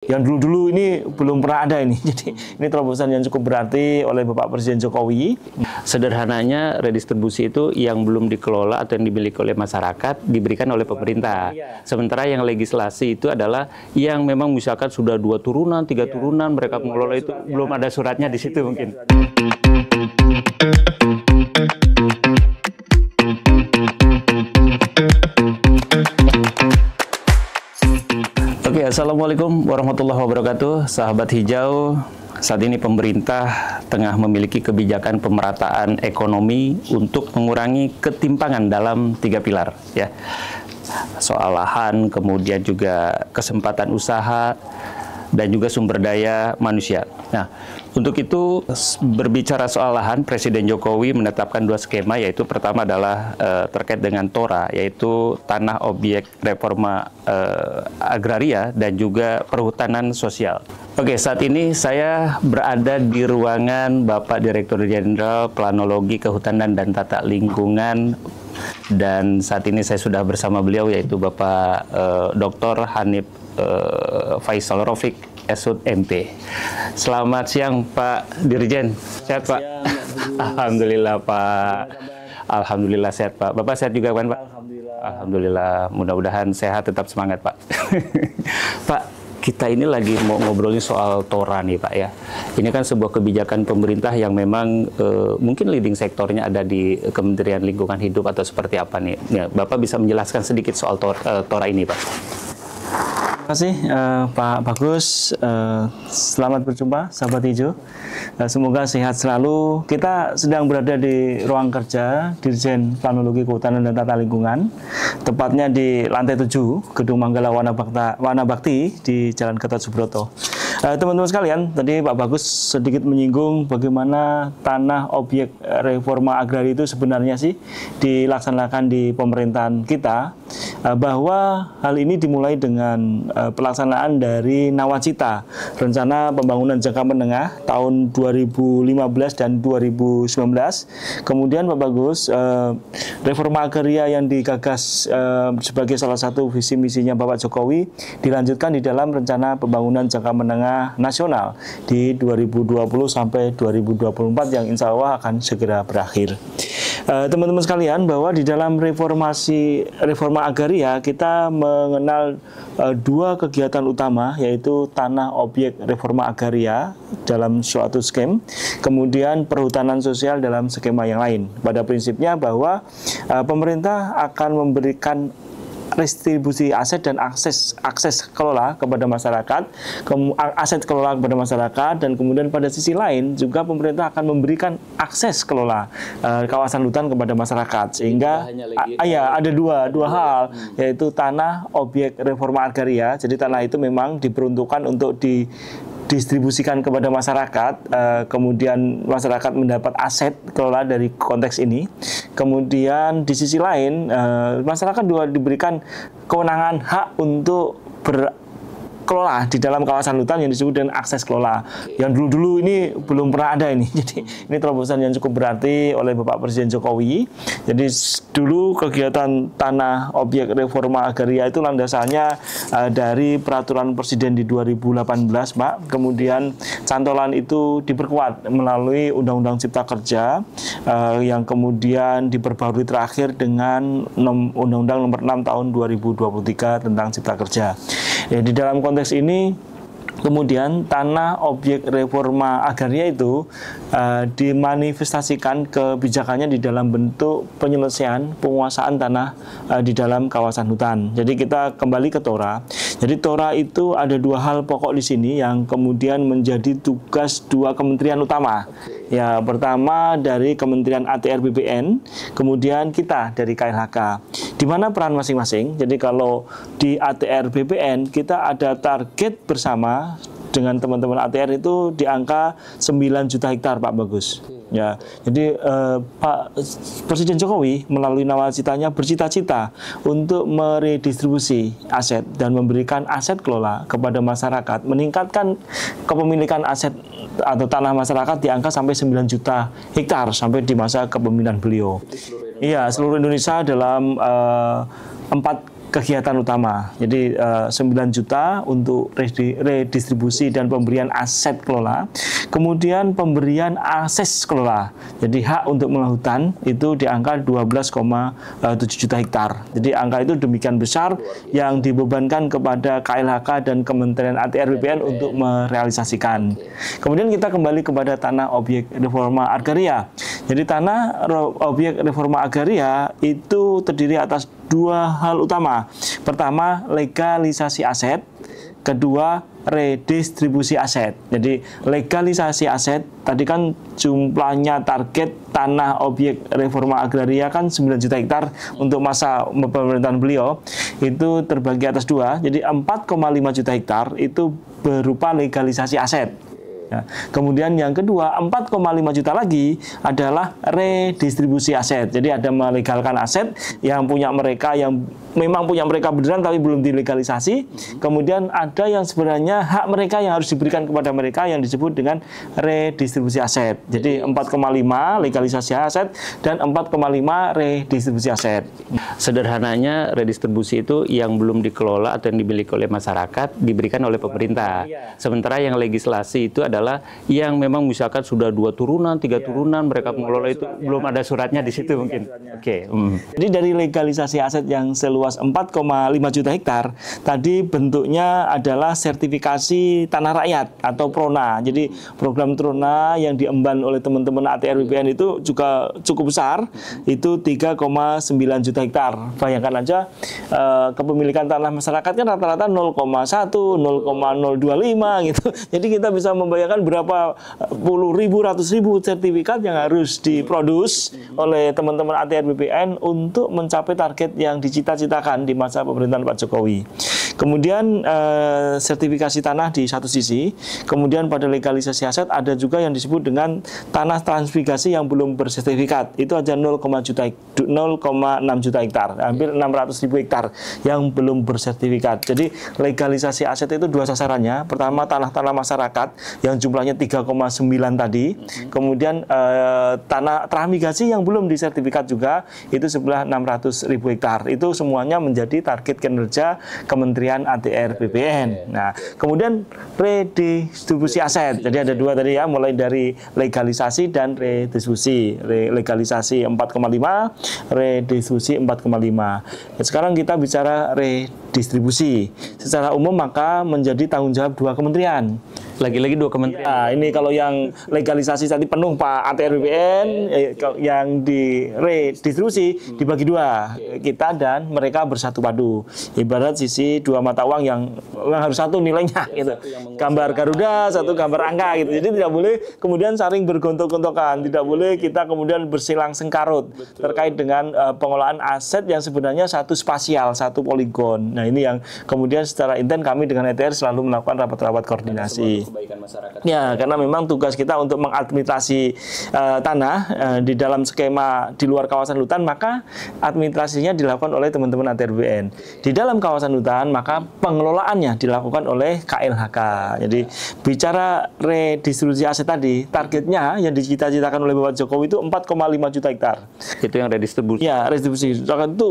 Yang dulu-dulu ini belum pernah ada ini. Jadi ini terobosan yang cukup berarti oleh Bapak Presiden Jokowi. Sederhananya redistribusi itu yang belum dikelola atau yang dimiliki oleh masyarakat diberikan oleh pemerintah. Sementara yang legislasi itu adalah yang memang misalkan sudah 2 turunan, 3 turunan mereka mengelola itu belum ada suratnya di situ mungkin. Oke, Assalamualaikum warahmatullahi wabarakatuh, sahabat hijau. Saat ini pemerintah tengah memiliki kebijakan pemerataan ekonomi untuk mengurangi ketimpangan dalam 3 pilar, ya. Soal lahan, kemudian juga kesempatan usaha, dan juga sumber daya manusia. Nah, untuk itu berbicara soal lahan, Presiden Jokowi menetapkan 2 skema, yaitu pertama adalah terkait dengan TORA, yaitu Tanah Objek Reforma Agraria dan juga Perhutanan Sosial. Oke, saat ini saya berada di ruangan Bapak Direktur Jenderal Planologi, Kehutanan, dan Tata Lingkungan. Dan saat ini saya sudah bersama beliau, yaitu Bapak Dr. Hanif Faisal Rofik, Esud MP. Selamat siang Pak Dirjen. Sehat Pak? Alhamdulillah Pak. Alhamdulillah sehat Pak. Bapak sehat juga kan Pak? Alhamdulillah. Mudah-mudahan sehat, tetap semangat Pak. Pak, kita ini lagi mau ngobrolin soal TORA nih Pak ya. Ini kan sebuah kebijakan pemerintah yang memang mungkin leading sektornya ada di Kementerian Lingkungan Hidup atau seperti apa nih. Ya, Bapak bisa menjelaskan sedikit soal TORA ini Pak? Terima kasih Pak Bagus. Selamat berjumpa sahabat hijau. Semoga sehat selalu. Kita sedang berada di ruang kerja Dirjen Planologi, Kehutanan, dan Tata Lingkungan, tepatnya di lantai 7 Gedung Manggala Wana Bakti di Jalan Gatot Subroto. Teman-teman sekalian, tadi Pak Bagus sedikit menyinggung bagaimana tanah objek reforma agraria itu sebenarnya sih dilaksanakan di pemerintahan kita, bahwa hal ini dimulai dengan pelaksanaan dari Nawacita, Rencana Pembangunan Jangka Menengah tahun 2015 dan 2019. Kemudian Pak Bagus, reforma agraria yang digagas sebagai salah satu visi misinya Bapak Jokowi dilanjutkan di dalam Rencana Pembangunan Jangka Menengah Nasional di 2020 sampai 2024 yang insya Allah akan segera berakhir. Teman-teman sekalian, bahwa di dalam reforma agraria kita mengenal 2 kegiatan utama, yaitu tanah objek reforma agraria dalam suatu skema, kemudian perhutanan sosial dalam skema yang lain. Pada prinsipnya bahwa pemerintah akan memberikan restribusi aset dan akses kelola kepada masyarakat, aset kelola kepada masyarakat, dan kemudian pada sisi lain juga pemerintah akan memberikan akses kelola kawasan hutan kepada masyarakat, sehingga ada dua hal, yaitu tanah objek reforma agraria. Jadi tanah itu memang diperuntukkan untuk didistribusikan kepada masyarakat, kemudian masyarakat mendapat aset kelola dari konteks ini. Kemudian di sisi lain, masyarakat juga diberikan kewenangan hak untuk kelola di dalam kawasan hutan yang disebut dengan akses kelola. Yang dulu-dulu ini belum pernah ada ini. Jadi ini terobosan yang cukup berarti oleh Bapak Presiden Jokowi. Jadi dulu kegiatan tanah objek reforma agraria itu landasannya dari peraturan Presiden di 2018, Pak. Kemudian cantolan itu diperkuat melalui Undang-Undang Cipta Kerja yang kemudian diperbarui terakhir dengan Undang-Undang Nomor 6 Tahun 2023 tentang Cipta Kerja. Ya, di dalam konteks ini kemudian tanah objek reforma agraria itu dimanifestasikan kebijakannya di dalam bentuk penyelesaian penguasaan tanah di dalam kawasan hutan. Jadi kita kembali ke TORA. Jadi TORA itu ada 2 hal pokok di sini yang kemudian menjadi tugas 2 kementerian utama. Ya, pertama dari Kementerian ATR BPN, kemudian kita dari KLHK. Di mana peran masing-masing? Jadi kalau di ATR BPN kita ada target bersama dengan teman-teman ATR itu di angka 9 juta hektar, Pak Bagus. Ya, jadi Pak Presiden Jokowi melalui nawacitanya bercita-cita untuk meredistribusi aset dan memberikan aset kelola kepada masyarakat, meningkatkan kepemilikan aset atau tanah masyarakat di angka sampai 9 juta hektar sampai di masa kepemimpinan beliau. Iya, seluruh Indonesia dalam 4 kegiatan utama. Jadi 9 juta untuk redistribusi dan pemberian aset kelola. Kemudian pemberian akses kelola. Jadi hak untuk mengelola hutan itu di angka 12,7 juta hektar. Jadi angka itu demikian besar yang dibebankan kepada KLHK dan Kementerian ATR BPN untuk merealisasikan. Kemudian kita kembali kepada tanah objek reforma agraria. Jadi tanah objek reforma agraria itu terdiri atas 2 hal utama. Pertama, legalisasi aset. Kedua, redistribusi aset. Jadi legalisasi aset, tadi kan jumlahnya target tanah objek reforma agraria kan 9 juta hektar untuk masa pemerintahan beliau, itu terbagi atas 2. Jadi 4,5 juta hektar itu berupa legalisasi aset. Ya. Kemudian yang kedua, 4,5 juta lagi adalah redistribusi aset. Jadi ada melegalkan aset yang punya mereka, yang memang punya mereka beneran tapi belum dilegalisasi. Kemudian ada yang sebenarnya hak mereka yang harus diberikan kepada mereka yang disebut dengan redistribusi aset. Jadi 4,5 legalisasi aset dan 4,5 redistribusi aset. Sederhananya redistribusi itu yang belum dikelola atau yang dimiliki oleh masyarakat diberikan oleh pemerintah. Sementara yang legislasi itu adalah yang memang misalkan sudah 2 turunan, 3 turunan mereka mengelola itu belum ada suratnya di situ mungkin. Oke. Jadi dari legalisasi aset yang seluas 4,5 juta hektar tadi bentuknya adalah sertifikasi tanah rakyat atau PRONA. Jadi program PRONA yang diemban oleh teman-teman ATR BPN itu juga cukup besar, itu 3,9 juta hektar. Bayangkan aja kepemilikan tanah masyarakat kan rata-rata 0,1, 0,025 gitu. Jadi kita bisa membayangkan berapa puluh ribu, ratus ribu sertifikat yang harus diproduksi oleh teman-teman ATR BPN untuk mencapai target yang dicita-citakan di masa pemerintahan Pak Jokowi. Kemudian sertifikasi tanah di satu sisi, kemudian pada legalisasi aset ada juga yang disebut dengan tanah transmigrasi yang belum bersertifikat. Itu aja 0,6 juta hektar, hampir 600 ribu hektar yang belum bersertifikat. Jadi legalisasi aset itu 2 sasarannya. Pertama, tanah-tanah masyarakat yang jumlahnya 3,9 tadi. Kemudian tanah transmigrasi yang belum disertifikat juga itu sebelah 600 ribu hektar. Itu semuanya menjadi target kinerja Kementerian ATR BPN. Nah, kemudian redistribusi aset. Jadi ada 2 tadi ya, mulai dari legalisasi dan redistribusi. Legalisasi 4,5, redistribusi 4,5. Sekarang kita bicara redistribusi. Secara umum maka menjadi tanggung jawab 2 kementerian. Lagi-lagi 2 kementerian. Nah, ini kalau yang legalisasi tadi penuh Pak ATR BPN, yang di redistribusi dibagi 2, kita dan mereka bersatu padu. Ibarat sisi 2 mata uang yang harus satu nilainya gitu. Gambar Garuda, satu gambar angka gitu. Jadi tidak boleh kemudian saling bergontok-gontokan, tidak boleh kita kemudian bersilang sengkarut terkait dengan pengelolaan aset yang sebenarnya satu spasial, satu poligon. Nah, ini yang kemudian secara intens kami dengan ATR selalu melakukan rapat-rapat koordinasi. Ya, karena memang tugas kita untuk mengadministrasi tanah di dalam skema di luar kawasan hutan, maka administrasinya dilakukan oleh teman-teman ATR BPN. Di dalam kawasan hutan, maka pengelolaannya dilakukan oleh KLHK. Jadi bicara redistribusi aset tadi, targetnya yang dicita-citakan oleh Bapak Jokowi itu 4,5 juta hektar. Itu yang redistribusi. Ya, redistribusi itu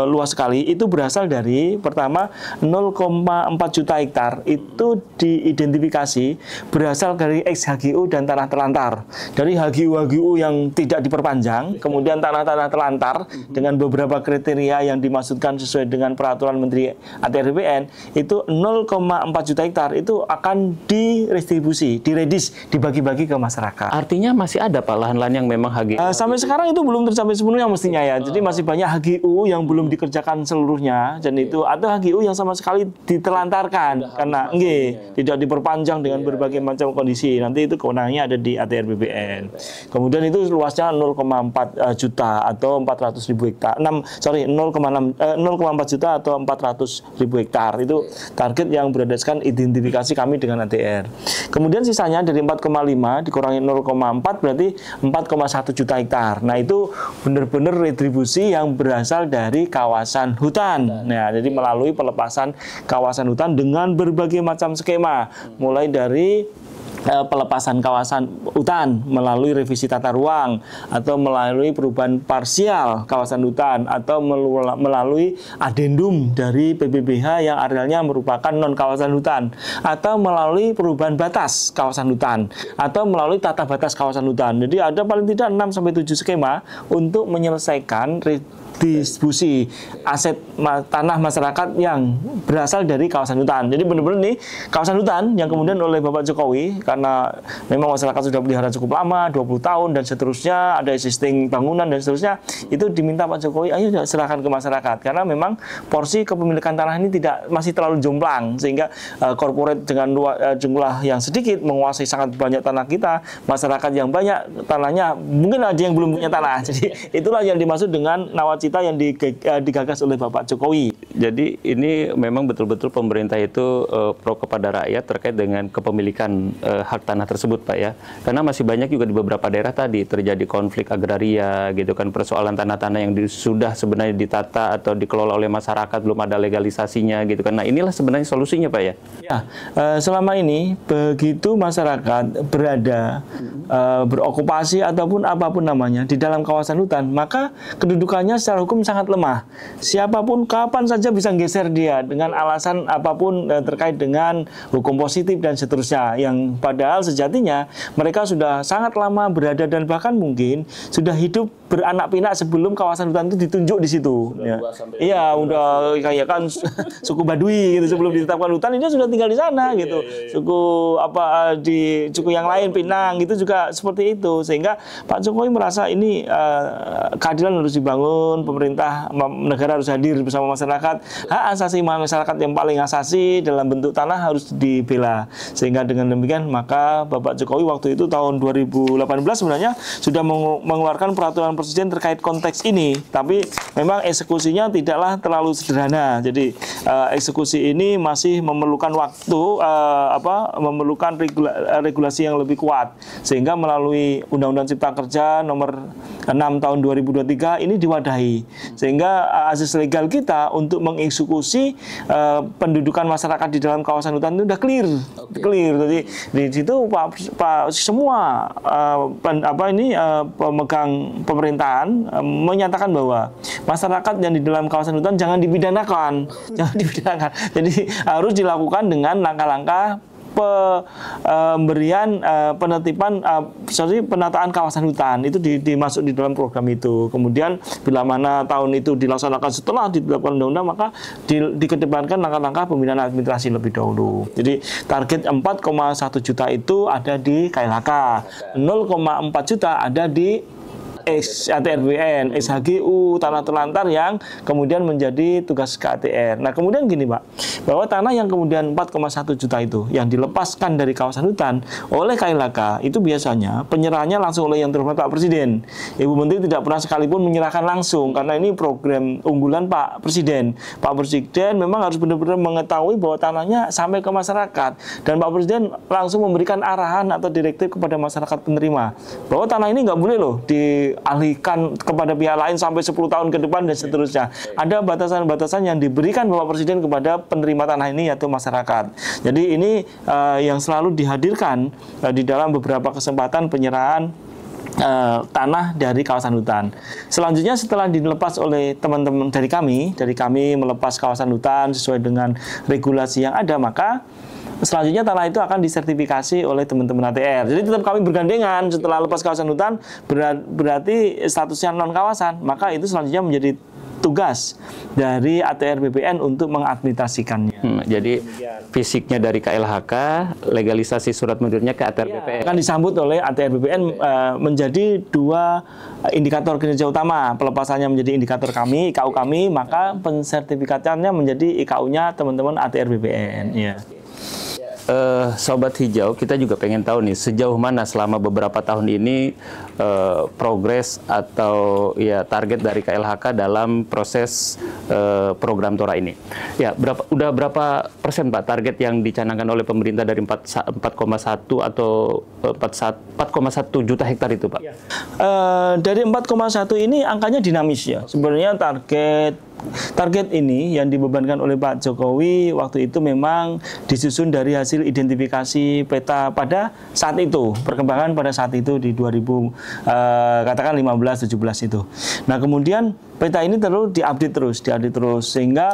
luas sekali. Itu berasal dari pertama 0,4 juta hektar itu diidentifikasi berasal dari ex-HGU dan tanah terlantar. Dari HGU-HGU yang tidak diperpanjang, kemudian tanah-tanah terlantar dengan beberapa kriteria yang dimaksudkan sesuai dengan peraturan Menteri ATR BPN, itu 0,4 juta hektar itu akan didistribusi, diredis, dibagi-bagi ke masyarakat. Artinya masih ada Pak lahan-lahan yang memang HGU. Sampai sekarang itu belum tercapai sepenuhnya mestinya ya. Jadi masih banyak HGU yang belum dikerjakan seluruhnya, dan itu atau HGU yang sama sekali ditelantarkan karena tidak diperpanjang dengan berbagai macam kondisi. Nanti itu kewenangannya ada di ATR BPN. Kemudian itu luasnya 0,4 juta atau 400 ribu hektar. 0,4 juta atau 400 ribu hektar. Itu target yang berdasarkan identifikasi kami dengan ATR. Kemudian sisanya dari 4,5 dikurangi 0,4 berarti 4,1 juta hektar. Nah, itu benar-benar retribusi yang berasal dari kawasan hutan. Nah, jadi melalui pelepasan kawasan hutan dengan berbagai macam skema, mulai dari pelepasan kawasan hutan melalui revisi tata ruang, atau melalui perubahan parsial kawasan hutan, atau melalui adendum dari PBBH yang arealnya merupakan non kawasan hutan, atau melalui perubahan batas kawasan hutan, atau melalui tata batas kawasan hutan. Jadi ada paling tidak 6-7 skema untuk menyelesaikan distribusi aset tanah masyarakat yang berasal dari kawasan hutan. Jadi benar-benar nih kawasan hutan yang kemudian oleh Bapak Jokowi, karena memang masyarakat sudah pelihara cukup lama, 20 tahun dan seterusnya, ada existing bangunan dan seterusnya, itu diminta Pak Jokowi, ayo serahkan ke masyarakat. Karena memang porsi kepemilikan tanah ini masih terlalu jomplang, sehingga korporat dengan jumlah yang sedikit menguasai sangat banyak tanah kita, masyarakat yang banyak tanahnya, mungkin ada yang belum punya tanah. Jadi itulah yang dimaksud dengan nawacita yang digagas oleh Bapak Jokowi. Jadi ini memang betul-betul pemerintah itu pro kepada rakyat terkait dengan kepemilikan hak tanah tersebut, Pak, ya. Karena masih banyak juga di beberapa daerah tadi terjadi konflik agraria gitu kan, persoalan tanah-tanah yang sudah sebenarnya ditata atau dikelola oleh masyarakat, belum ada legalisasinya gitu kan. Nah, inilah sebenarnya solusinya, Pak, ya. Ya, selama ini begitu masyarakat berada berokupasi ataupun apapun namanya di dalam kawasan hutan, maka kedudukannya secara hukum sangat lemah. Siapapun kapan saja bisa geser dia dengan alasan apapun terkait dengan hukum positif dan seterusnya, yang padahal sejatinya mereka sudah sangat lama berada dan bahkan mungkin sudah hidup beranak pinak sebelum kawasan hutan itu ditunjuk di situ. Iya, udah kayak kan suku Baduy gitu, sebelum ditetapkan hutan ini sudah tinggal di sana gitu. Suku apa di suku yang lain Pinang gitu juga seperti itu, sehingga Pak Jokowi merasa ini keadilan harus dibangun, pemerintah negara harus hadir bersama masyarakat, hak asasi masyarakat yang paling asasi dalam bentuk tanah harus dibela. Sehingga dengan demikian maka Bapak Jokowi waktu itu tahun 2018 sebenarnya sudah mengeluarkan peraturan presiden terkait konteks ini, tapi memang eksekusinya tidaklah terlalu sederhana. Jadi eksekusi ini masih memerlukan waktu, memerlukan regulasi yang lebih kuat, sehingga melalui Undang-Undang Cipta Kerja nomor 6 tahun 2023 ini diwadahi, sehingga asas legal kita untuk mengeksekusi pendudukan masyarakat di dalam kawasan hutan itu sudah clear. Jadi di situ Pak semua pemegang pemerintahan menyatakan bahwa masyarakat yang di dalam kawasan hutan jangan dipidanakan, Jadi harus dilakukan dengan langkah-langkah pemberian penataan kawasan hutan itu dimasuk di dalam program itu. Kemudian bila mana tahun itu dilaksanakan setelah ditetapkan undang-undang, maka dikedepankan langkah-langkah pembinaan administrasi lebih dahulu. Jadi target 4,1 juta itu ada di KLHK, 0,4 juta ada di ATRBN, SHGU, tanah terlantar yang kemudian menjadi tugas KATR. Nah, kemudian gini, Pak, bahwa tanah yang kemudian 4,1 juta itu yang dilepaskan dari kawasan hutan oleh KLHK itu biasanya penyerahannya langsung oleh yang terhormat Pak Presiden. Ibu Menteri tidak pernah sekalipun menyerahkan langsung, karena ini program unggulan Pak Presiden. Pak Presiden memang harus benar-benar mengetahui bahwa tanahnya sampai ke masyarakat, dan Pak Presiden langsung memberikan arahan atau direktif kepada masyarakat penerima bahwa tanah ini nggak boleh loh dialihkan kepada pihak lain sampai 10 tahun ke depan dan seterusnya. Ada batasan-batasan yang diberikan Bapak Presiden kepada penerima tanah ini, yaitu masyarakat. Jadi ini yang selalu dihadirkan di dalam beberapa kesempatan penyerahan tanah dari kawasan hutan. Selanjutnya setelah dilepas oleh teman-teman dari kami melepas kawasan hutan sesuai dengan regulasi yang ada, maka selanjutnya tanah itu akan disertifikasi oleh teman-teman ATR. Jadi tetap kami bergandengan, setelah lepas kawasan hutan berarti statusnya non kawasan, maka itu selanjutnya menjadi tugas dari ATR BPN untuk mengadministrasikannya. Jadi fisiknya dari KLHK, legalisasi surat mundurnya ke ATR BPN. Akan disambut oleh ATR BPN menjadi dua indikator kinerja utama. Pelepasannya menjadi indikator kami, IKU kami, maka pensertifikatannya menjadi IKU-nya teman-teman ATR BPN. Ya. Sobat Hijau, kita juga pengen tahu nih sejauh mana selama beberapa tahun ini progres atau ya target dari KLHK dalam proses program Tora ini. Ya, udah berapa persen Pak target yang dicanangkan oleh pemerintah dari 4,1 atau 4,1 juta hektar itu, Pak? Dari 4,1 ini angkanya dinamis ya. Sebenarnya target target ini yang dibebankan oleh Pak Jokowi waktu itu memang disusun dari hasil identifikasi peta pada saat itu, perkembangan pada saat itu di 2000 katakan 15-17 itu. Nah, kemudian peta ini terus diupdate terus sehingga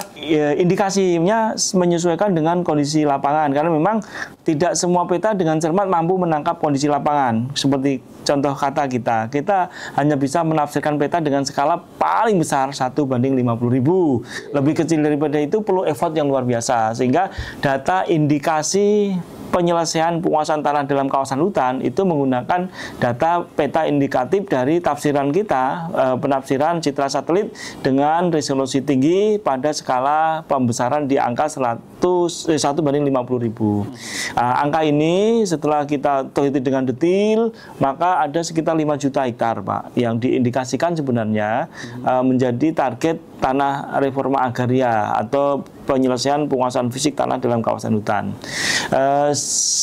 indikasinya menyesuaikan dengan kondisi lapangan, karena memang tidak semua peta dengan cermat mampu menangkap kondisi lapangan. Seperti contoh kata kita hanya bisa menafsirkan peta dengan skala paling besar 1/50.000. Lebih kecil daripada itu perlu effort yang luar biasa, sehingga data indikasi penyelesaian penguasaan tanah dalam kawasan hutan itu menggunakan data peta indikatif dari tafsiran kita, penafsiran citra satelit dengan resolusi tinggi pada skala pembesaran di angka 1/50.000. Angka ini setelah kita teliti dengan detail, maka ada sekitar 5 juta hektar, Pak, yang diindikasikan sebenarnya menjadi target tanah reforma agraria atau penyelesaian penguasaan fisik tanah dalam kawasan hutan.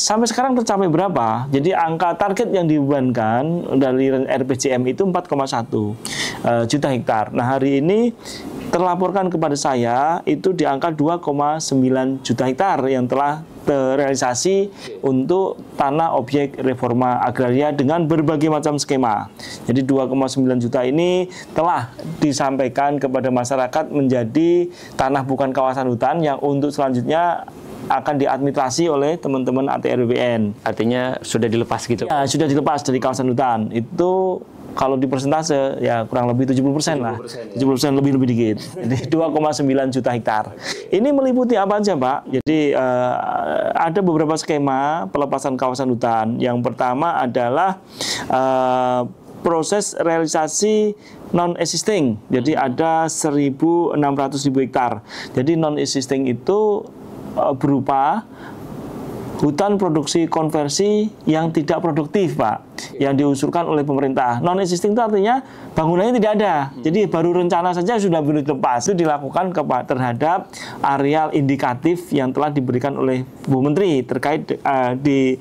Sampai sekarang tercapai berapa? Jadi angka target yang dibebankan dari RPJM itu 4,1 juta hektar. Nah, hari ini terlaporkan kepada saya itu di angka 2,9 juta hektar yang telah terrealisasi untuk tanah objek reforma agraria dengan berbagai macam skema. Jadi 2,9 juta ini telah disampaikan kepada masyarakat menjadi tanah bukan kawasan hutan yang untuk selanjutnya akan diadministrasi oleh teman-teman ATR BPN. Artinya sudah dilepas gitu? Ya, sudah dilepas dari kawasan hutan. Itu kalau di persentase ya kurang lebih 70% lah. 70% lebih dikit. Jadi 2,9 juta hektar. Ini meliputi apa aja, Pak? Jadi ada beberapa skema pelepasan kawasan hutan. Yang pertama adalah proses realisasi non-existing. Jadi ada 1.600.000 hektar. Jadi non-existing itu berupa hutan produksi konversi yang tidak produktif, Pak, yang diusulkan oleh pemerintah. Non-existing itu artinya bangunannya tidak ada. Jadi baru rencana saja sudah boleh dilepas. Itu dilakukan terhadap areal indikatif yang telah diberikan oleh Bu Menteri terkait di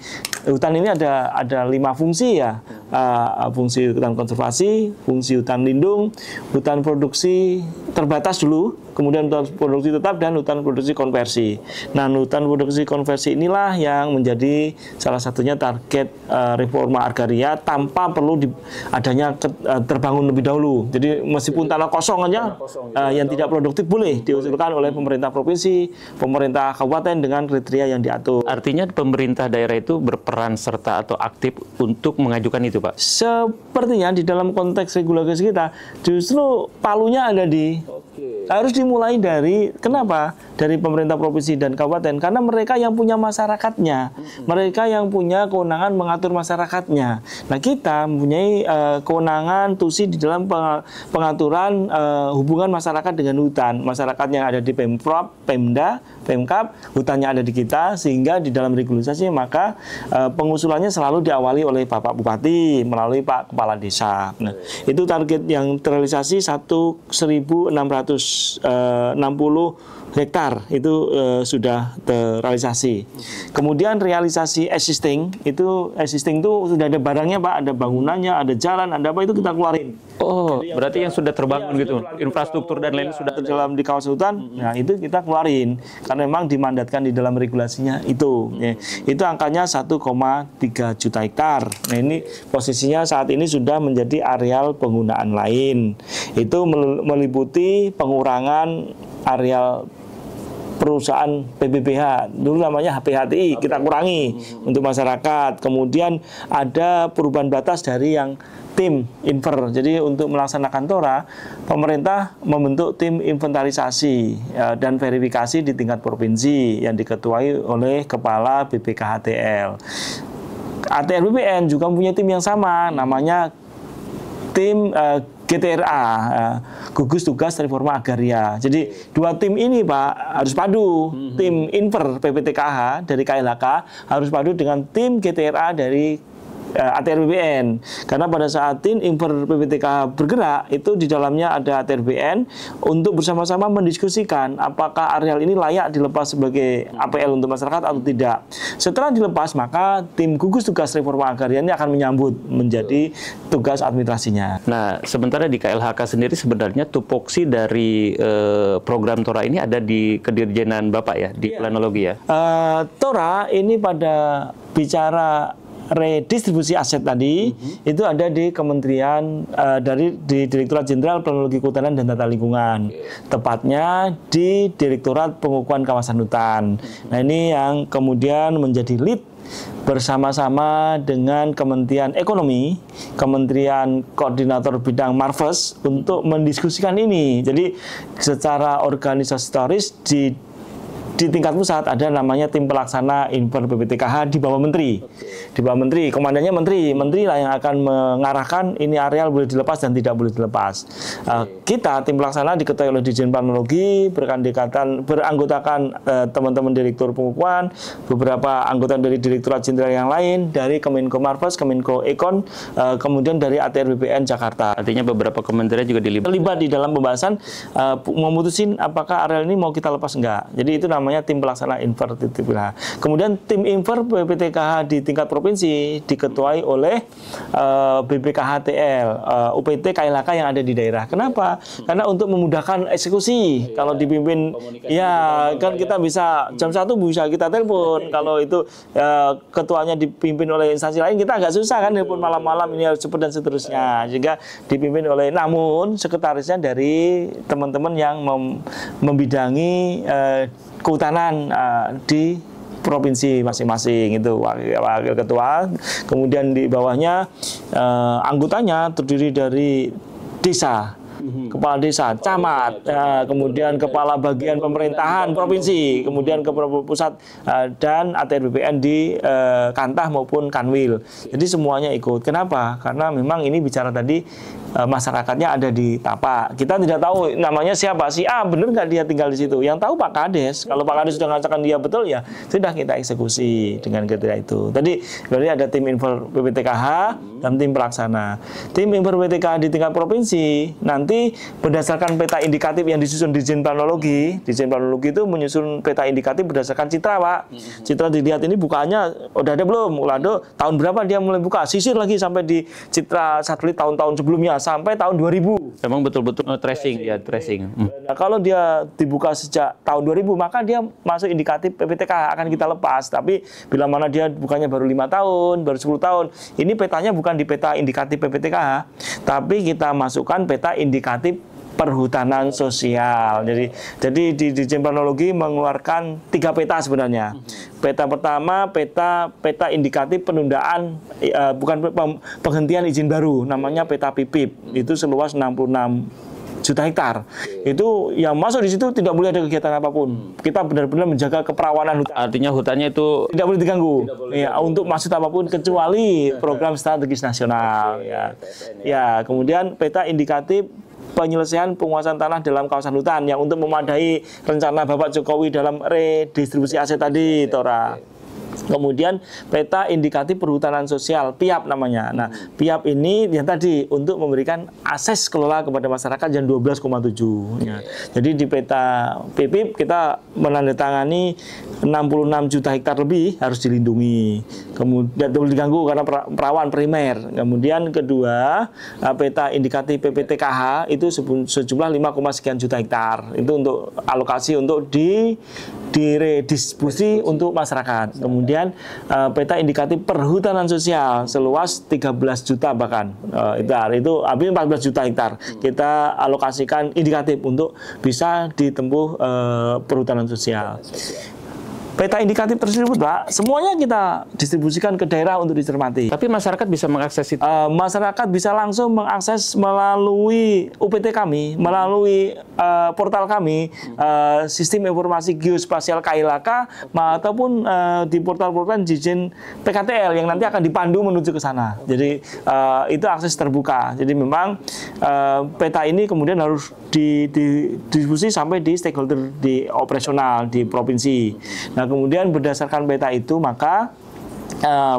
hutan ini ada 5 fungsi ya. Fungsi hutan konservasi, fungsi hutan lindung, hutan produksi terbatas dulu, kemudian hutan produksi tetap, dan hutan produksi konversi. Nah, hutan produksi konversi inilah yang menjadi salah satunya target reforma agraria tanpa perlu adanya terbangun lebih dahulu. Jadi meskipun tanah kosong aja yang tidak produktif boleh diusulkan oleh pemerintah provinsi, pemerintah kabupaten dengan kriteria yang diatur. Artinya pemerintah daerah itu berperan serta atau aktif untuk mengajukan itu, Pak? Sepertinya di dalam konteks regulasi kita justru palunya ada di harus dimulai dari kenapa? Dari pemerintah provinsi dan kabupaten, karena mereka yang punya masyarakatnya, mereka yang punya kewenangan mengatur masyarakatnya. Nah, kita mempunyai kewenangan tusi di dalam pengaturan hubungan masyarakat dengan hutan. Masyarakat yang ada di Pemprov, Pemda, Pemkab, hutannya ada di kita, sehingga di dalam regulasi maka pengusulannya selalu diawali oleh Bapak Bupati melalui Pak Kepala Desa. Nah, itu target yang terrealisasi 1.660 hektar itu sudah terrealisasi. Kemudian realisasi existing itu sudah ada barangnya, Pak, ada bangunannya, ada jalan, ada apa, itu kita keluarin. Oh, berarti yang sudah terbangun gitu, infrastruktur dan lain sudah dalam di kawasan hutan. Nah, itu kita keluarin karena memang dimandatkan di dalam regulasinya itu. Ya, itu angkanya 1,3 juta hektar. Nah, ini posisinya saat ini sudah menjadi areal penggunaan lain. Itu meliputi pengurangan areal perusahaan PBBH, dulu namanya HPHTI, kita kurangi untuk masyarakat. Kemudian ada perubahan batas dari yang tim inver. Jadi untuk melaksanakan TORA, pemerintah membentuk tim inventarisasi dan verifikasi di tingkat provinsi yang diketuai oleh Kepala BPKHTL. ATR BPN juga punya tim yang sama, namanya tim GTRA, Gugus Tugas Reforma Agraria. Jadi dua tim ini, Pak, harus padu. Tim Inver PPTKH dari KLHK harus padu dengan tim GTRA dari ATR BPN. Karena pada saat tim Inver PPTKH bergerak, itu di dalamnya ada ATR BPN untuk bersama-sama mendiskusikan apakah areal ini layak dilepas sebagai APL untuk masyarakat atau tidak. Setelah dilepas, maka tim gugus tugas reforma agrarian ini akan menyambut menjadi tugas administrasinya. Nah, sementara di KLHK sendiri sebenarnya tupoksi dari program TORA ini ada di Kedirjenan Bapak ya, di planologi ya? TORA ini pada bicara redistribusi aset tadi, itu ada di Kementerian di Direktorat Jenderal Planologi Kehutanan dan Tata Lingkungan, tepatnya di Direktorat Pengukuhan Kawasan Hutan. Nah, ini yang kemudian menjadi lead bersama-sama dengan Kementerian Ekonomi, Kementerian Koordinator Bidang Marves untuk mendiskusikan ini. Jadi secara organisatoris di tingkat pusat ada namanya tim pelaksana Inver PPTKH di bawah Menteri. Di bawah Menteri, komandannya Menteri lah yang akan mengarahkan ini areal boleh dilepas dan tidak boleh dilepas. Kita tim pelaksana diketuai oleh Dirjen Planologi, beranggotakan teman-teman Direktur Pengukuhan, beberapa anggota dari Direktorat Jenderal yang lain, dari Kemenko Marves, Kemenko Ekon, kemudian dari ATR BPN Jakarta. Artinya beberapa kementerian juga terlibat di dalam pembahasan memutusin apakah areal ini mau kita lepas enggak. Jadi itu namanya tim pelaksana Inver PPTKH. Kemudian tim Inver PPTKH di tingkat provinsi diketuai oleh BPKHTL, UPT KLHK yang ada di daerah. Kenapa? Karena untuk memudahkan eksekusi. Kalau dipimpin, ya kan kita bisa jam 1 bisa kita telepon. Kalau itu ketuanya dipimpin oleh instansi lain, kita agak susah kan telepon malam-malam ini harus cepat dan seterusnya. Jika dipimpin oleh, namun sekretarisnya dari teman-teman yang membidangi kehutanan di provinsi masing-masing, itu wakil ketua. Kemudian di bawahnya anggotanya terdiri dari desa, kepala desa, camat, kemudian kepala bagian pemerintahan provinsi, kemudian kepala pusat, dan ATR BPN di Kantah maupun Kanwil. Jadi semuanya ikut. Kenapa? Karena memang ini bicara tadi masyarakatnya ada di Tapak. Kita tidak tahu namanya siapa, si A benar nggak dia tinggal di situ. Yang tahu Pak Kades. Kalau Pak Kades sudah mengatakan dia betul, ya sudah kita eksekusi dengan kriteria itu. Tadi berarti ada tim Inver PPTKH dan tim pelaksana. Tim Inver PPTKH di tingkat provinsi nanti berdasarkan peta indikatif yang disusun Dirjen Planologi. Dirjen Planologi itu menyusun peta indikatif berdasarkan citra, Pak. Citra dilihat ini bukaannya udah ada belum? Ulado tahun berapa dia mulai buka? Sisir lagi sampai di citra satelit tahun-tahun sebelumnya sampai tahun 2000. Memang betul-betul tracing ya, tracing. Nah, kalau dia dibuka sejak tahun 2000, maka dia masuk indikatif PPTK akan kita lepas. Tapi bila mana dia bukannya baru 5 tahun, baru 10 tahun, ini petanya bukan di peta indikatif PPTK, tapi kita masukkan peta indikatif perhutanan sosial. Jadi di Dirjen Planologi mengeluarkan 3 peta sebenarnya. Peta pertama, peta indikatif penundaan, bukan penghentian izin baru, namanya peta PIPIP. Itu seluas 66 juta hektar. Itu yang masuk di situ tidak boleh ada kegiatan apapun. Kita benar-benar menjaga keperawanan hutan. Artinya hutannya itu tidak boleh diganggu. Ya, untuk maksud apapun kecuali program strategis nasional. Ya, kemudian peta indikatif penyelesaian penguasaan tanah dalam kawasan hutan yang untuk memadai rencana Bapak Jokowi dalam redistribusi aset tadi, Tora. Kemudian peta indikatif perhutanan sosial, PIAP namanya. Nah, PIAP ini yang tadi untuk memberikan akses kelola kepada masyarakat yang 12,7. Ya. Jadi di peta PIPIP kita menandatangani 66 juta hektar lebih harus dilindungi. Kemudian tidak boleh diganggu karena perawan primer. Kemudian kedua, peta indikatif PPTKH itu sejumlah 5, sekian juta hektar. Itu untuk alokasi untuk diredistribusi untuk masyarakat. Kemudian peta indikatif perhutanan sosial seluas 13 juta bahkan hektar. Itu habis 14 juta hektar. Kita alokasikan indikatif untuk bisa ditempuh perhutanan sosial. Peta indikatif tersebut, Pak, semuanya kita distribusikan ke daerah untuk dicermati. Tapi masyarakat bisa mengakses itu? Masyarakat bisa langsung mengakses melalui UPT kami, melalui portal kami, sistem informasi geospasial KLHK, ataupun di portal-portal Dirjen PKTL yang nanti akan dipandu menuju ke sana. Jadi itu akses terbuka. Jadi memang peta ini kemudian harus didistribusi sampai di stakeholder di operasional di provinsi. Nah, kemudian berdasarkan peta itu maka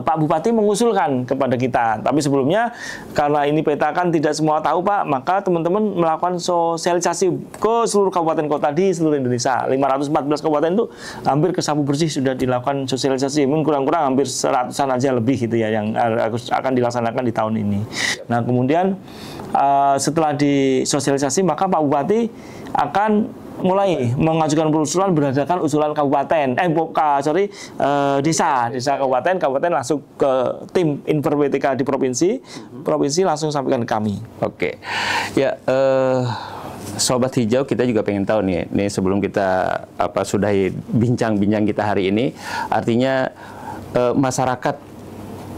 Pak Bupati mengusulkan kepada kita. Tapi sebelumnya, karena ini peta kan tidak semua tahu Pak, maka teman-teman melakukan sosialisasi ke seluruh kabupaten kota di seluruh Indonesia. 514 kabupaten itu hampir ke sapu bersih sudah dilakukan sosialisasi. Mungkin kurang-kurang hampir 100-an aja lebih gitu ya yang akan dilaksanakan di tahun ini. Nah kemudian setelah disosialisasi, maka Pak Bupati akan mulai mengajukan usulan berdasarkan usulan kabupaten, desa kabupaten langsung ke tim Infobetika di provinsi langsung sampaikan ke kami. Oke, ya Sobat Hijau, kita juga pengen tahu nih sebelum kita sudahi bincang-bincang kita hari ini, artinya masyarakat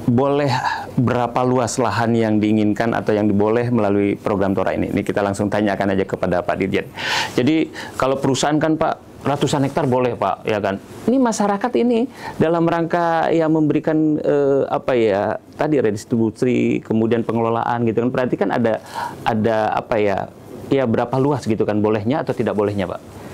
boleh berapa luas lahan yang diinginkan atau yang diboleh melalui program Tora ini? Ini kita langsung tanyakan aja kepada Pak Dirjen. Jadi kalau perusahaan kan Pak ratusan hektar boleh Pak, ya kan? Ini masyarakat ini dalam rangka yang memberikan tadi redistribusi, kemudian pengelolaan gitu kan. Berarti kan ada berapa luas gitu kan, bolehnya atau tidak bolehnya Pak?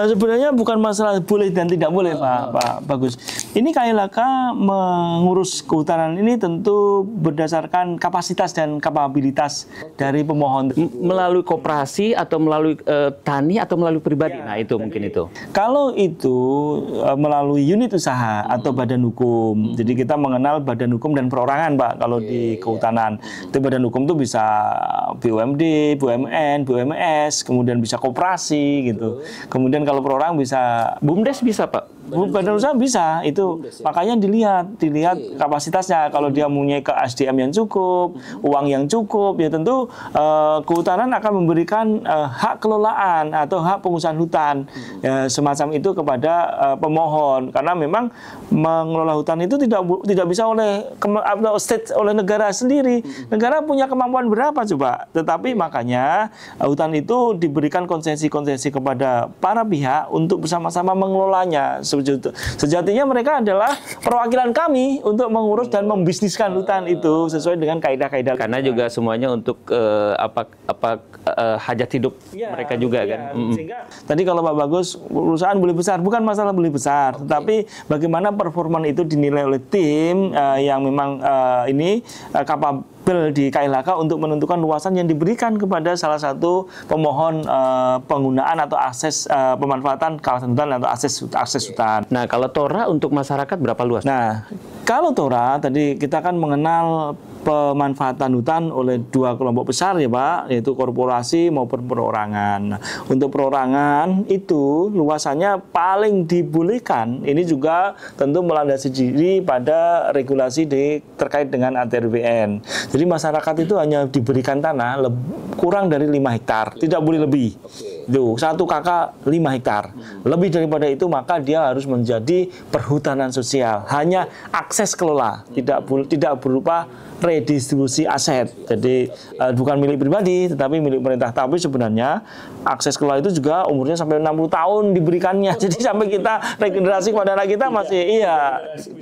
Sebenarnya bukan masalah boleh dan tidak boleh Pak Bagus. Ini KLHK mengurus kehutanan ini tentu berdasarkan kapasitas dan kapabilitas dari pemohon. Melalui koperasi atau melalui tani atau melalui pribadi? Nah itu mungkin itu. Kalau itu melalui unit usaha atau badan hukum. Jadi kita mengenal badan hukum dan perorangan Pak kalau di kehutanan. Itu badan hukum itu bisa BUMD, BUMN, BUMS, kemudian bisa koperasi gitu. Kemudian kalau perorangan bisa BUMDes bisa Pak? Badan usaha bisa itu, makanya dilihat kapasitasnya. Kalau dia punya ke SDM yang cukup, uang yang cukup, ya tentu kehutanan akan memberikan hak kelolaan atau hak pengusahaan hutan ya, semacam itu kepada pemohon. Karena memang mengelola hutan itu tidak bisa oleh negara sendiri. Negara punya kemampuan berapa coba? Tetapi makanya hutan itu diberikan konsesi-konsesi kepada para pihak untuk bersama-sama mengelolanya. Sejatinya mereka adalah perwakilan kami untuk mengurus dan membisniskan hutan itu sesuai dengan kaidah-kaidah. Karena juga semuanya untuk hajat hidup mereka juga kan. Sehingga tadi kalau Pak Bagus, perusahaan boleh besar, bukan masalah boleh besar, tetapi bagaimana performa itu dinilai oleh tim yang memang kapabel di KLHK untuk menentukan luasan yang diberikan kepada salah satu pemohon penggunaan atau akses pemanfaatan kawasan hutan atau akses hutan. Nah, kalau Tora untuk masyarakat berapa luas? Nah, kalau Tora tadi kita kan mengenal pemanfaatan hutan oleh dua kelompok besar ya Pak, yaitu korporasi maupun perorangan. Nah, untuk perorangan itu luasannya paling dibolehkan ini juga tentu melandasi diri pada regulasi terkait dengan ATRBN. Jadi masyarakat itu hanya diberikan tanah kurang dari 5 hektar, tidak boleh lebih. Itu 1 KK 5 hektar. Lebih daripada itu maka dia harus menjadi perhutanan sosial. Hanya akses kelola, tidak berupa redistribusi aset. Jadi bukan milik pribadi tetapi milik pemerintah. Tapi sebenarnya akses kelola itu juga umurnya sampai 60 tahun diberikannya. Jadi sampai kita regenerasi kepada anak kita masih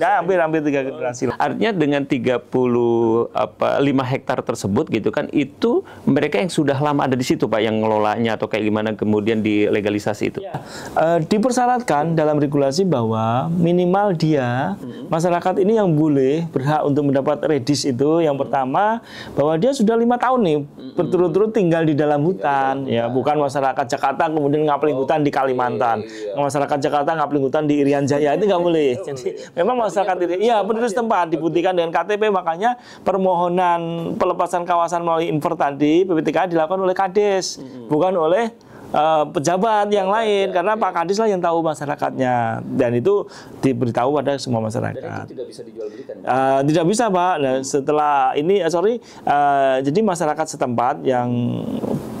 hampir 3 generasi. Artinya dengan 5 hektar tersebut gitu kan, itu mereka yang sudah lama ada di situ Pak yang ngelolanya atau kayak gimana kemudian di legalisasi itu? Dipersyaratkan dalam regulasi bahwa minimal masyarakat ini yang boleh berhak untuk mendapat redis itu yang pertama bahwa dia sudah 5 tahun nih berturut-turut tinggal di dalam hutan ya, bukan masyarakat Jakarta kemudian ngapling hutan di Kalimantan, masyarakat Jakarta ngapling hutan di Irian Jaya, itu nggak boleh. Jadi memang masyarakat penduduk setempat dibuktikan dengan KTP, makanya permohonan pelepasan kawasan melalui Inver tadi PPTK dilakukan oleh Kades, bukan oleh pejabat yang lain, karena Pak Kadis lah yang tahu masyarakatnya, dan itu diberitahu pada semua masyarakat. Dan itu tidak bisa dijual belikan? Tidak bisa Pak. Nah, setelah ini jadi masyarakat setempat yang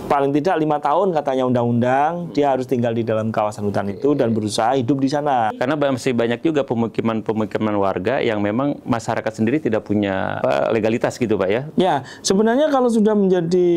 paling tidak 5 tahun katanya undang-undang dia harus tinggal di dalam kawasan hutan itu dan berusaha hidup di sana. Karena masih banyak juga pemukiman warga yang memang masyarakat sendiri tidak punya legalitas gitu Pak ya? Ya, sebenarnya kalau sudah menjadi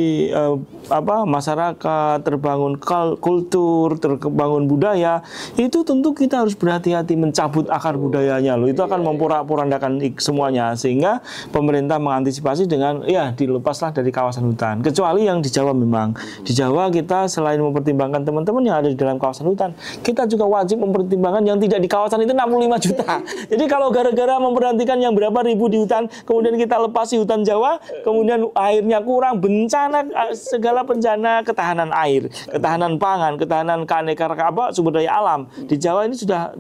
masyarakat terbangun kultur, terbangun budaya, itu tentu kita harus berhati-hati mencabut akar budayanya loh. Itu akan memporak-porandakan semuanya, sehingga pemerintah mengantisipasi dengan dilepaslah dari kawasan hutan. Kecuali yang di Jawa memang Di Jawa kita selain mempertimbangkan teman-teman yang ada di dalam kawasan hutan, kita juga wajib mempertimbangkan yang tidak di kawasan itu 65 juta. Jadi kalau gara-gara memperhatikan yang berapa ribu di hutan, kemudian kita lepasi hutan Jawa, kemudian airnya kurang, bencana, segala bencana, ketahanan air, ketahanan pangan, ketahanan keanekaragaman sumber daya alam di Jawa ini sudah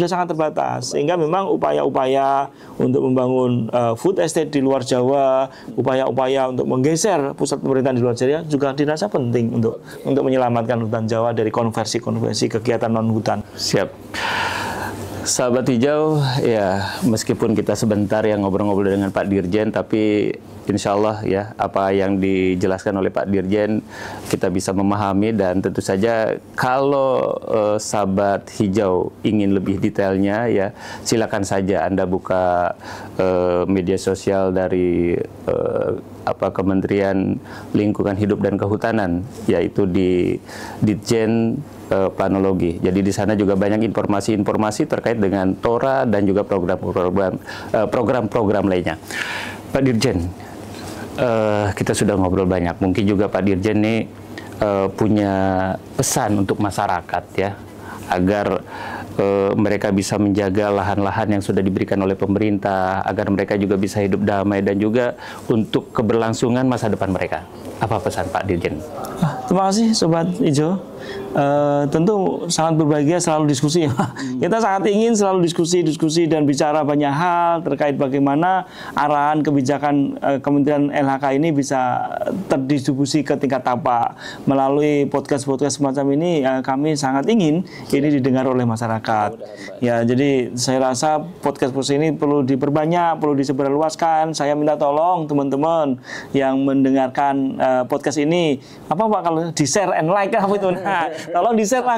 sangat terbatas, sehingga memang upaya-upaya untuk membangun food estate di luar Jawa, upaya-upaya untuk menggeser pusat pemerintahan di luar Jawa juga dirasa penting untuk menyelamatkan hutan Jawa dari konversi kegiatan non hutan. Siap. Sahabat Hijau, ya meskipun kita sebentar yang ngobrol-ngobrol dengan Pak Dirjen, tapi insya Allah ya apa yang dijelaskan oleh Pak Dirjen kita bisa memahami, dan tentu saja kalau sahabat Hijau ingin lebih detailnya ya silakan saja Anda buka media sosial dari Kementerian Lingkungan Hidup dan Kehutanan, yaitu di Ditjen Planologi. Jadi di sana juga banyak informasi-informasi terkait dengan TORA dan juga program-program lainnya. Pak Dirjen, kita sudah ngobrol banyak. Mungkin juga Pak Dirjen ini punya pesan untuk masyarakat ya, agar mereka bisa menjaga lahan-lahan yang sudah diberikan oleh pemerintah, agar mereka juga bisa hidup damai dan juga untuk keberlangsungan masa depan mereka. Apa pesan Pak Dirjen? Terima kasih Sobat Hijau. Tentu sangat berbahagia selalu diskusi. Kita sangat ingin selalu diskusi dan bicara banyak hal terkait bagaimana arahan kebijakan Kementerian LHK ini bisa terdistribusi ke tingkat tapak. Melalui podcast-podcast semacam ini kami sangat ingin ini didengar oleh masyarakat. Ya, jadi saya rasa podcast ini perlu diperbanyak, perlu disebarluaskan. Saya minta tolong teman-teman yang mendengarkan podcast ini, apa Pak kalau di-share and like apa itu? Nah, tolong di-share lah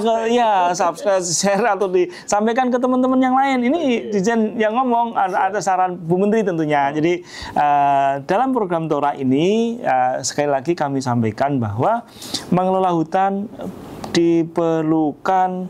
subscribe, share atau disampaikan ke teman-teman yang lain. Ini Dirjen yang ngomong, ada saran Bu Menteri tentunya. Jadi dalam program TORA ini sekali lagi kami sampaikan bahwa mengelola hutan diperlukan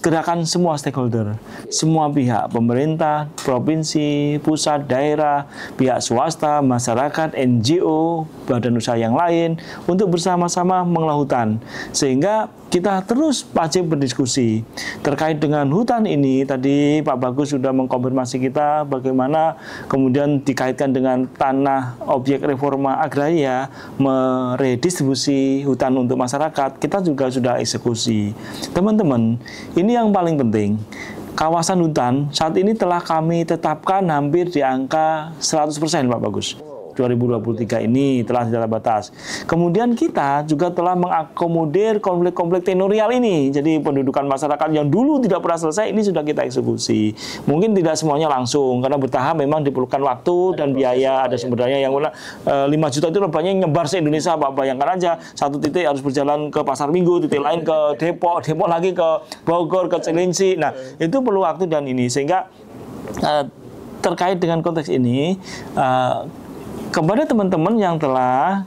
gerakan semua stakeholder, semua pihak, pemerintah, provinsi, pusat, daerah, pihak swasta, masyarakat, NGO, badan usaha yang lain untuk bersama-sama mengelola hutan. Sehingga kita terus wajib berdiskusi terkait dengan hutan ini. Tadi Pak Bagus sudah mengkonfirmasi kita bagaimana kemudian dikaitkan dengan tanah objek reforma agraria, meredistribusi hutan untuk masyarakat. Kita juga sudah eksekusi. Teman-teman, ini yang paling penting. Kawasan hutan saat ini telah kami tetapkan hampir di angka 100% Pak Bagus. 2023 ini telah tidak batas. Kemudian kita juga telah mengakomodir konflik-konflik tenurial ini. Jadi pendudukan masyarakat yang dulu tidak pernah selesai ini sudah kita eksekusi. Mungkin tidak semuanya langsung karena bertahap memang diperlukan waktu dan biaya, ada sumber daya yang 5 juta itu banyak nyebar se-Indonesia. Pak bayangkan aja, satu titik harus berjalan ke Pasar Minggu, titik lain ke Depok lagi ke Bogor, ke Cilengsi. Nah, itu perlu waktu dan ini sehingga terkait dengan konteks ini kepada teman-teman yang telah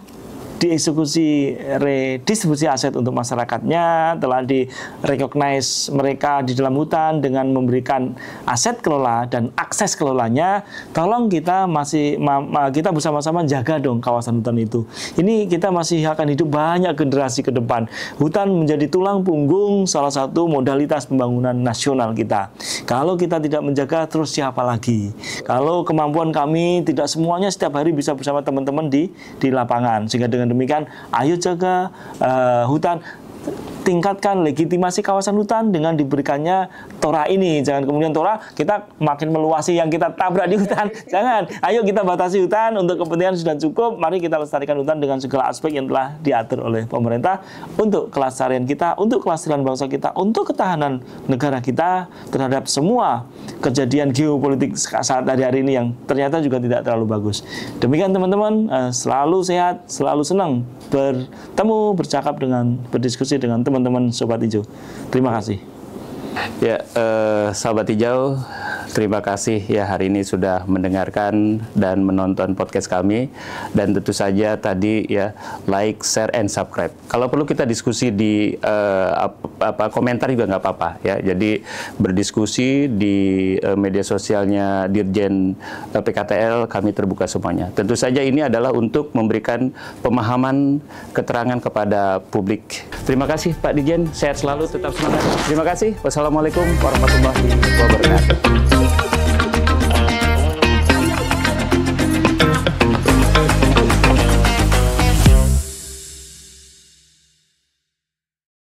dieksekusi redistribusi aset untuk masyarakatnya, telah direcognize mereka di dalam hutan dengan memberikan aset kelola dan akses kelolanya, tolong kita kita bersama-sama jaga dong kawasan hutan itu. Ini kita masih akan hidup banyak generasi ke depan. Hutan menjadi tulang punggung salah satu modalitas pembangunan nasional kita. Kalau kita tidak menjaga, terus siapa lagi? Kalau kemampuan kami tidak semuanya setiap hari bisa bersama teman-teman di lapangan, sehingga dengan demikian, ayo jaga hutan, tingkatkan legitimasi kawasan hutan dengan diberikannya TORA ini. Jangan kemudian TORA kita makin meluasi yang kita tabrak di hutan. Jangan. Ayo kita batasi hutan untuk kepentingan sudah cukup. Mari kita lestarikan hutan dengan segala aspek yang telah diatur oleh pemerintah untuk kelestarian kita, untuk kelestarian bangsa kita, untuk ketahanan negara kita terhadap semua kejadian geopolitik saat hari ini yang ternyata juga tidak terlalu bagus. Demikian teman-teman, selalu sehat, selalu senang bertemu, bercakap berdiskusi dengan teman-teman Sobat Hijau. Terima kasih. Ya, Sahabat Hijau, Terima kasih ya hari ini sudah mendengarkan dan menonton podcast kami. Dan tentu saja tadi ya like, share, and subscribe. Kalau perlu kita diskusi di komentar juga nggak apa-apa ya. Jadi berdiskusi di media sosialnya Dirjen PKTL, kami terbuka semuanya. Tentu saja ini adalah untuk memberikan pemahaman keterangan kepada publik. Terima kasih Pak Dirjen, sehat selalu, tetap semangat. Terima kasih. Wassalamualaikum warahmatullahi wabarakatuh.